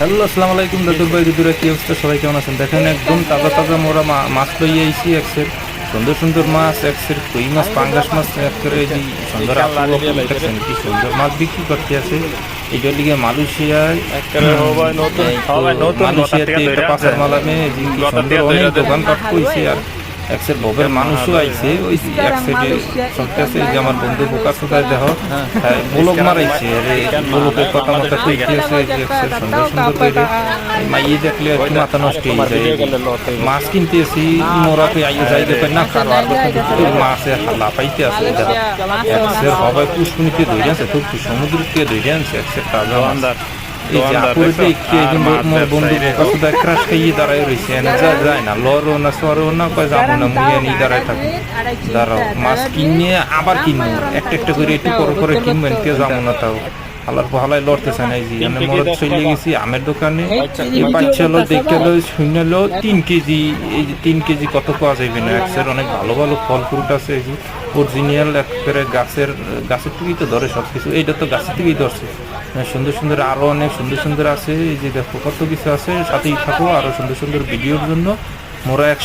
Hello, আসসালামু আলাইকুম দাদুর ভাই দুদুরা, কি অবস্থা? সবাই কেমন আছেন? দেখেন একদম তাজা তাজা মোরা মাছ লইয়ে আইছি। একসের সুন্দর সুন্দর মাছ, একসের কই মাছ, পাঙ্গাস মাছ, একের এই যে সুন্দর আপু দেখছেন কি সুন্দর মাছ বিক্রি করতে আছে। এইটার লিগে মালয়েশিয়ায় মালয়েশিয়াতে এটা পাঁচের মালামে যে কি সুন্দর অনেক দোকানপাট কইছে। আর একসের ববের মানুষও আইছে, ওই এক সাইডে চলতেছে যে আমার বন্ধু বোকা চোখায় দেহ ব্লগ মারাইছে। আরে ব্লগের কথা মতো কইতে আছে যে একসের সুন্দর সুন্দর করে মাইয়ে দেখলে একটু মাথা নষ্ট হয়ে যায়। মাছ কিনতে আসি মোরাতে আইয়ে যাই দেখেন না কারো আর মাছের হালা পাইতে আছে। একসের হবে পুষ্পনিতে ধরে আছে, খুব সমুদ্রকে ধরে আনছে একসের তাজা মাছ। এই যে আপুরে দেখে মোর বন্ধু বোকা চোখা ক্রাশ খাইয়ে দাঁড়ায় রয়েছে, এনে যায় না লড়ো না সরো না, কয় যাবো না মুইয়া নিয়ে দাঁড়ায় থাকি। দাঁড়াও মাছ কিনে আবার কিনবো, একটা একটা করে একটু করে কিনবো, এনকে যাবো না তাও হালার হালায় লড়তেছে না। এই যে এনে মরদ চলে গেছি আমের দোকানে, বাচ্চা লো দেখে লো শুনে লো 3 কেজি। এই যে 3 কেজি কত পাওয়া যাবে না। একসের অনেক ভালো ভালো ফল ফ্রুট আছে, এই যে অরিজিনাল একেবারে গাছের থেকেই তো ধরে সব কিছু। এইটা তো গাছের থেকেই ধরছে। সুন্দর সুন্দর আরো অনেক সুন্দর সুন্দর আছে। এই যে দেখো কত কিছু আছে, সাথেই থাকো আরো সুন্দর সুন্দর ভিডিওর জন্য। মোরা একসাথে